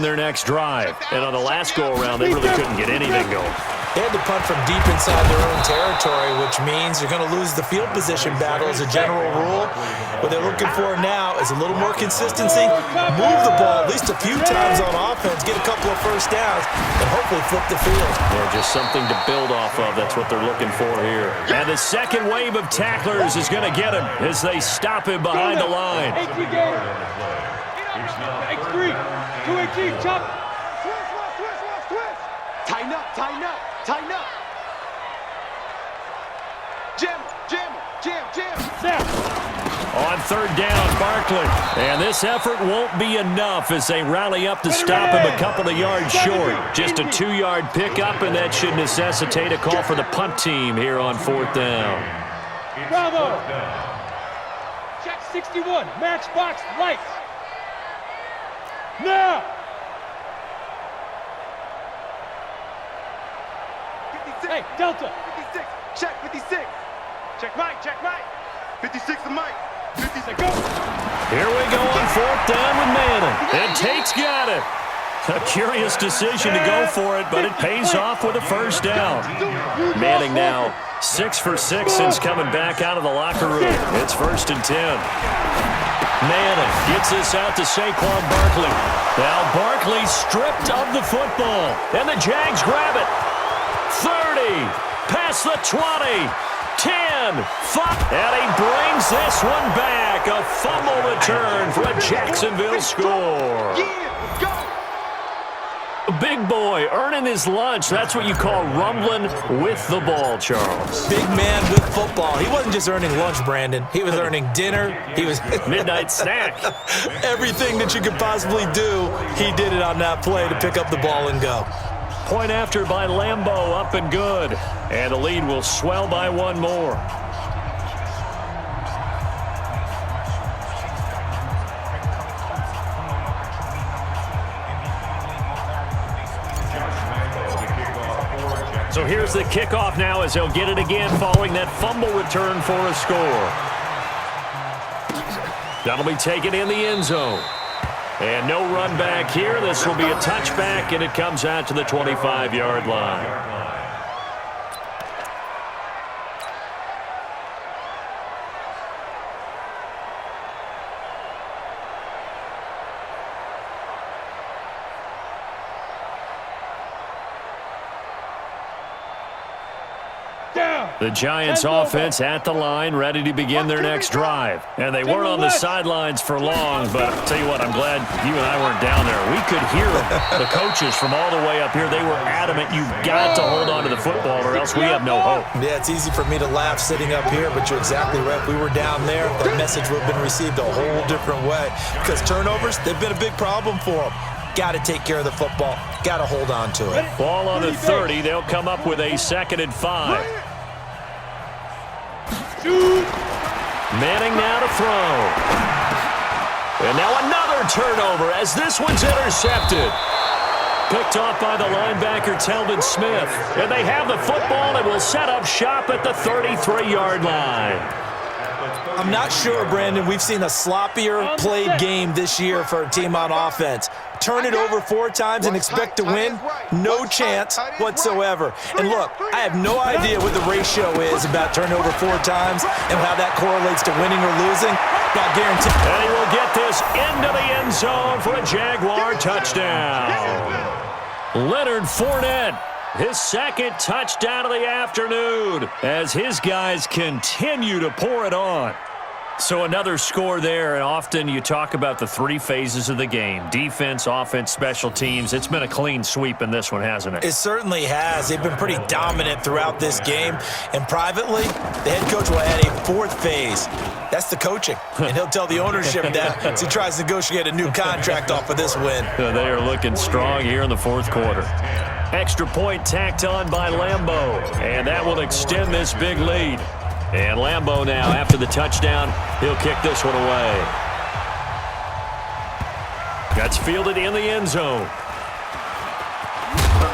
their next drive. And on the last go-around, they really couldn't get anything going. They had to punt from deep inside their own territory, which means you're going to lose the field position battle as a general rule. What they're looking for now is a little more consistency, move the ball at least a few times on offense, get a couple of first downs, and hopefully flip the field. Yeah, just something to build off of. That's what they're looking for here. And the second wave of tacklers is going to get him as they stop him behind the line. X3, 218, chop. Tighten up, tighten up, tighten up. Jam, jam, jam, jam. On third down, Barkley. And this effort won't be enough as they rally up to stop him a couple of yards short. Just a 2-yard pickup, and that should necessitate a call for the punt team here on fourth down. Bravo. Check 61, matchbox lights. Now. 56. Hey, Delta. 56. Check 56. Check Mike. Check Mike. 56 to Mike. 56. Go. Here we go on fourth down with Madden. And Tate's got it. A curious decision to go for it, but it pays off with a first down. Manning now 6 for 6 since coming back out of the locker room. It's 1st and 10. Manning gets this out to Saquon Barkley. Now Barkley stripped of the football. And the Jags grab it. 30. Past the 20. 10. 5. And he brings this one back. A fumble return for a Jacksonville score. Big boy earning his lunch. That's what you call rumbling with the ball, Charles. Big man with football. He wasn't just earning lunch, Brandon. He was earning dinner. He was midnight snack. Everything that you could possibly do, he did it on that play to pick up the ball and go. Point after by Lambeau, up and good. And the lead will swell by one more. So here's the kickoff now as they'll get it again following that fumble return for a score. That'll be taken in the end zone. And no run back here. This will be a touchback, and it comes out to the 25-yard line. The Giants offense at the line, ready to begin their next drive. And they weren't on the sidelines for long, but I'll tell you what, I'm glad you and I weren't down there. We could hear them. The coaches from all the way up here, they were adamant, you've got to hold on to the football or else we have no hope. Yeah, it's easy for me to laugh sitting up here, but you're exactly right. If we were down there, that message would have been received a whole different way. Because turnovers, they've been a big problem for them. Got to take care of the football. Got to hold on to it. Ball on the 30. They'll come up with a 2nd and 5. Manning now to throw. And now another turnover as this one's intercepted. Picked off by the linebacker, Telvin Smith. And they have the football and will set up shop at the 33-yard line. I'm not sure, Brandon, we've seen a sloppier played game this year for a team on offense. Turn it over 4 times and expect to win? No chance whatsoever. And look, I have no idea what the ratio is about turning over 4 times and how that correlates to winning or losing. Not guaranteed. And he will get this into the end zone for a Jaguar touchdown. Leonard Fournette, his 2nd touchdown of the afternoon as his guys continue to pour it on. So another score there, and often you talk about the 3 phases of the game. Defense, offense, special teams. It's been a clean sweep in this one, hasn't it? It certainly has. They've been pretty dominant throughout this game. And privately, the head coach will add a 4th phase. That's the coaching. And he'll tell the ownership that as he tries to negotiate a new contract off of this win. They are looking strong here in the 4th quarter. Extra point tacked on by Lambeau. And that will extend this big lead. And Lambeau now, after the touchdown, he'll kick this one away. That's fielded in the end zone.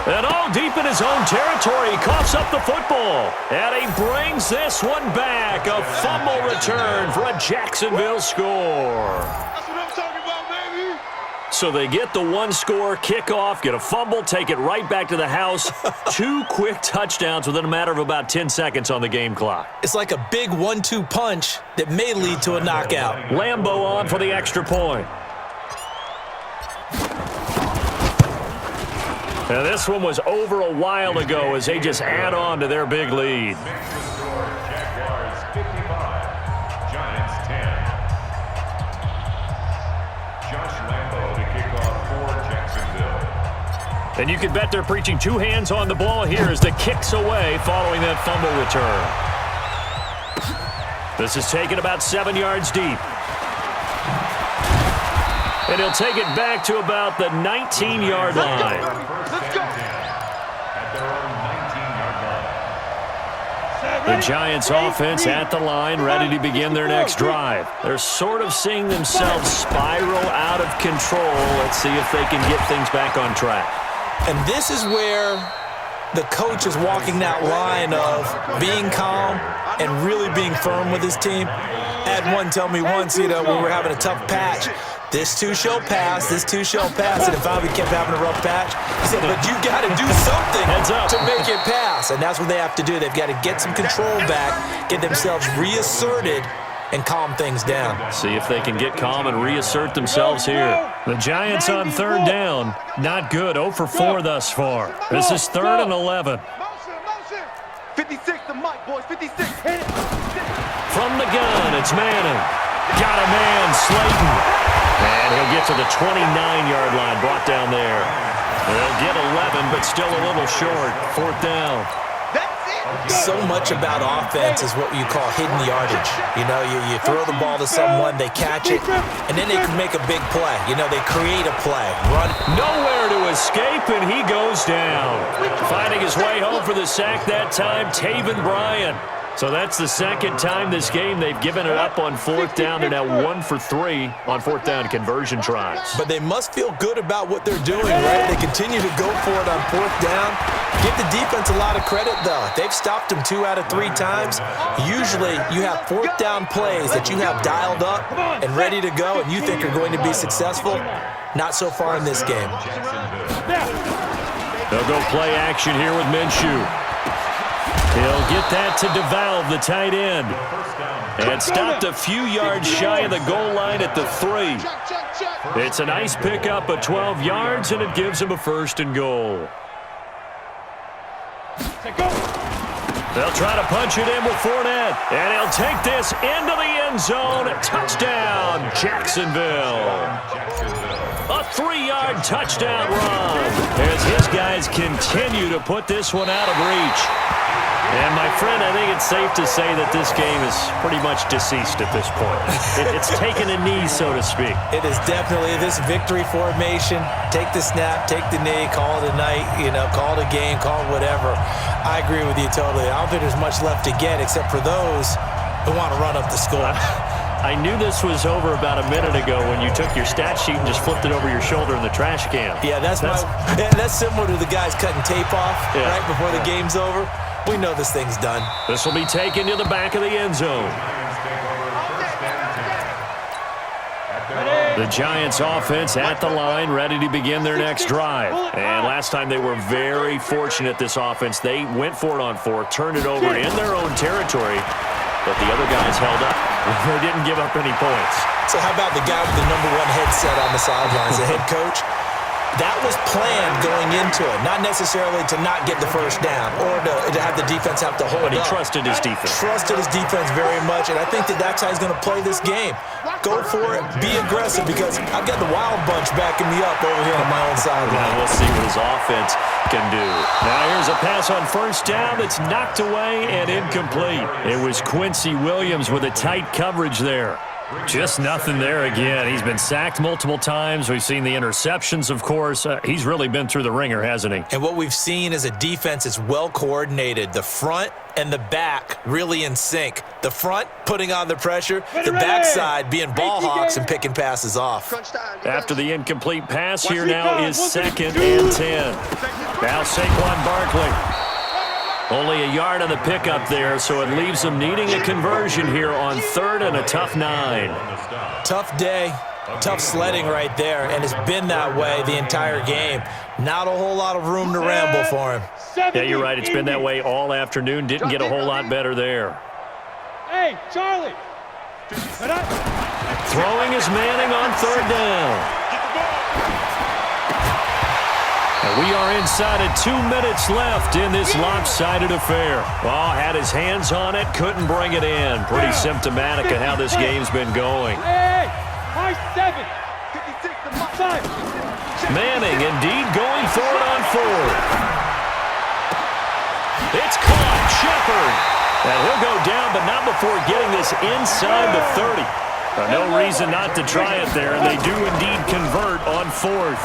And all deep in his own territory, he coughs up the football. And he brings this one back. A fumble return for a Jacksonville score. That's what I'm talking about, baby. So they get the one-score kickoff, get a fumble, take it right back to the house. 2 quick touchdowns within a matter of about 10 seconds on the game clock. It's like a big 1-2 punch that may lead to a knockout. Lambeau on for the extra point. Now this one was over a while ago as they just add on to their big lead. Jaguars 55, Giants 10. Josh Lambeau to kick off for Jacksonville. And you can bet they're preaching 2 hands on the ball here as the kick's away following that fumble return. This is taken about 7 yards deep. And he'll take it back to about the 19-yard line. Let's go. At their own 19-yard line. The Giants offense at the line, ready to begin their next drive. They're sort of seeing themselves spiral out of control. Let's see if they can get things back on track. And this is where the coach is walking that line of being calm and really being firm with his team. I had one tell me once, when we were having a tough patch, this too shall pass, this too shall pass. And if I kept having a rough patch, he said, but you got to do something to make it pass. And that's what they have to do. They've got to get some control back, get themselves reasserted, and calm things down. See if they can get calm and reassert themselves here. The Giants on 3rd down. Not good. 0 for 4 thus far. This is 3rd and 11. Motion. 56 to Mike, boys. 56. Hit it. From the gun, it's Manning. Got a man, Slayton. And he'll get to the 29-yard line, brought down there. They'll get 11, but still a little short. 4th down. So much about offense is what you call hidden yardage. You throw the ball to someone, they catch it, and then they can make a big play. They create a play. Run. Nowhere to escape, and he goes down. Finding his way home for the sack that time, Taven Bryan. So that's the 2nd time this game they've given it up on 4th down. They're now 1 for 3 on 4th down conversion tries. But they must feel good about what they're doing, right? They continue to go for it on 4th down. Give the defense a lot of credit, though. They've stopped them 2 out of 3 times. Usually you have 4th down plays that you have dialed up and ready to go and you think are going to be successful. Not so far in this game. They'll go play action here with Minshew. He'll get that to DeValve, the tight end. And stopped a few yards shy of the goal line at the 3. It's a nice pickup of 12 yards, and it gives him a 1st and goal. They'll try to punch it in with Fournette. And he'll take this into the end zone. Touchdown, Jacksonville. A 3-yard touchdown run as his guys continue to put this one out of reach. And, my friend, I think it's safe to say that this game is pretty much deceased at this point. It's taken a knee, so to speak. It is definitely this victory formation. Take the snap, take the knee, call it a night, call it a game, call it whatever. I agree with you totally. I don't think there's much left to get except for those who want to run up the score. I knew this was over about a minute ago when you took your stat sheet and just flipped it over your shoulder in the trash can. Yeah, that's similar to the guys cutting tape off right before the game's over. We know this thing's done. This will be taken to the back of the end zone. The Giants offense at the line, ready to begin their next drive. And last time they were very fortunate, this offense. They went for it on 4th, turned it over in their own territory, but the other guys held up. They didn't give up any points. So how about the guy with the #1 headset on the sidelines, the head coach? That was planned going into it, not necessarily to not get the 1st down or to have the defense have to hold up. But he trusted his defense. Trusted his defense very much, and I think that's how he's going to play this game. Go for it, be aggressive, because I've got the wild bunch backing me up over here on my own sideline. Now we'll see what his offense can do. Now here's a pass on 1st down that's knocked away and incomplete. It was Quincy Williams with a tight coverage there. Just nothing there again. He's been sacked multiple times. We've seen the interceptions, of course. He's really been through the ringer, hasn't he? And what we've seen is a defense that's well coordinated. The front and the back really in sync. The front putting on the pressure, the backside being ball hawks and picking passes off. After the incomplete pass, here now is 2nd and 10. Now Saquon Barkley. Only a yard on the pickup there, so it leaves them needing a conversion here on 3rd and a tough 9. Tough day. Tough sledding right there, and it's been that way the entire game. Not a whole lot of room to ramble for him. Yeah, you're right. It's been that way all afternoon. Didn't get a whole lot better there. Hey, Charlie. Throwing is Manning on third down. And we are inside of 2 minutes left in this lopsided affair. Well, had his hands on it, couldn't bring it in. Pretty symptomatic of how this game's been going. Hey, high 7. 5. Manning indeed going for it on fourth. It's caught. Shepard. And he'll go down, but not before getting this inside the 30. No reason not to try it there, and they do indeed convert on fourth.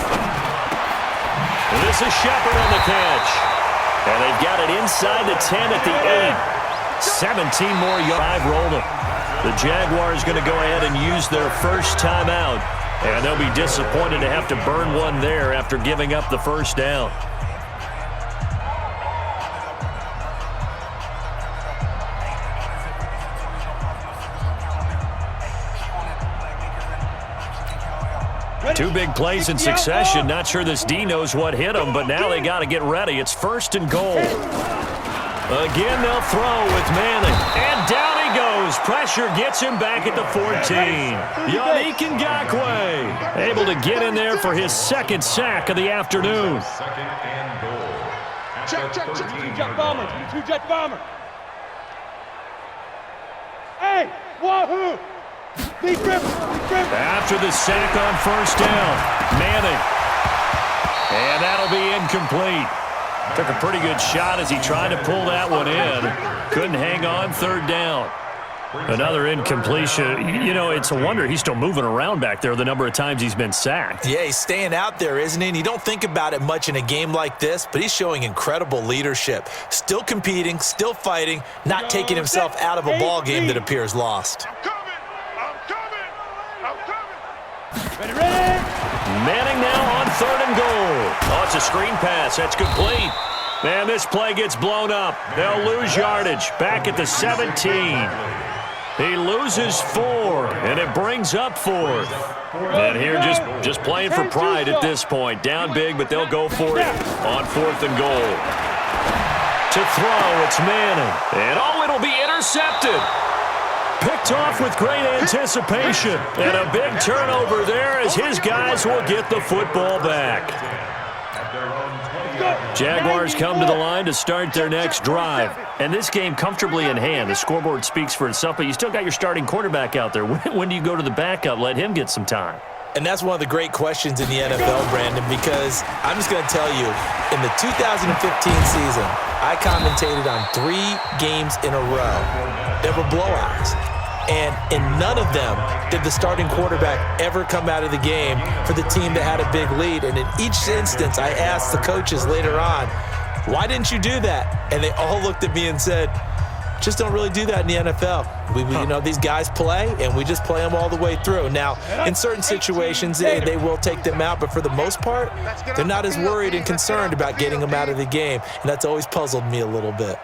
And this is Shepard on the catch. And they've got it inside the 10 at the 8. 17 more yards. Rolled them. The Jaguars going to go ahead and use their first timeout. And they'll be disappointed to have to burn one there after giving up the first down. Two big plays in succession. Not sure this D knows what hit him, but now they got to get ready. It's 1st and goal. Again, they'll throw with Manning. And down he goes. Pressure gets him back at the 14. Yannick Ngakoue able to get in there for his second sack of the afternoon. 2nd and goal. Check. 2-jet bomber. 2-jet bomber. Hey, wahoo! After the sack on first down, Manning. And that'll be incomplete. Took a pretty good shot as he tried to pull that one in. Couldn't hang on third down. Another incompletion. You know, it's a wonder he's still moving around back there the number of times he's been sacked. Yeah, he's staying out there, isn't he? And you don't think about it much in a game like this, but he's showing incredible leadership. Still competing, still fighting, not taking himself out of a ball game that appears lost. Ready. Manning now on 3rd and goal. Oh, it's a screen pass. That's complete. And this play gets blown up. They'll lose yardage. Back at the 17. He loses 4, and it brings up 4th. And here just playing for pride at this point. Down big, but they'll go for it on 4th and goal. To throw, it's Manning. And it'll be intercepted. Picked off with great anticipation. And a big turnover there as his guys will get the football back. Jaguars come to the line to start their next drive. And this game comfortably in hand. The scoreboard speaks for itself, but you still got your starting quarterback out there. When do you go to the backup? Let him get some time. And that's one of the great questions in the NFL, Brandon, because I'm just going to tell you, in the 2015 season, I commentated on 3 games in a row. They were blowouts. And in none of them did the starting quarterback ever come out of the game for the team that had a big lead. And in each instance, I asked the coaches later on, why didn't you do that? And they all looked at me and said, just don't really do that in the NFL. You know, these guys play, and we just play them all the way through. Now, in certain situations, they will take them out, but for the most part, they're not as worried and concerned about getting them out of the game, and that's always puzzled me a little bit.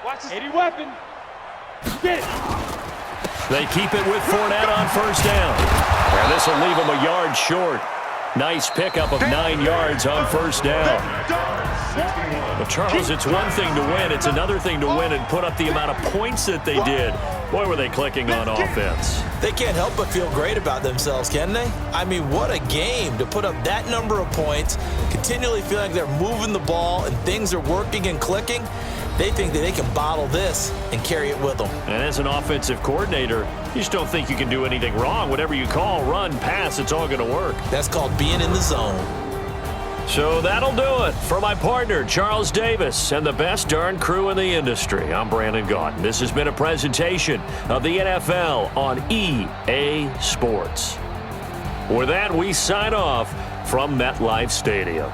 Watch this. 80 weapon. Get it. They keep it with Fournette on first down. And this will leave them a yard short. Nice pickup of 9 yards on first down. But Charles, it's one thing to win. It's another thing to win and put up the amount of points that they did. Boy, were they clicking on offense. They can't help but feel great about themselves, can they? I mean, what a game to put up that number of points, continually feeling like they're moving the ball and things are working and clicking. They think that they can bottle this and carry it with them. And as an offensive coordinator, you just don't think you can do anything wrong. Whatever you call, run, pass, it's all going to work. That's called being in the zone. So that'll do it for my partner, Charles Davis, and the best darn crew in the industry. I'm Brandon Gaudin. This has been a presentation of the NFL on EA Sports. With that, we sign off from MetLife Stadium.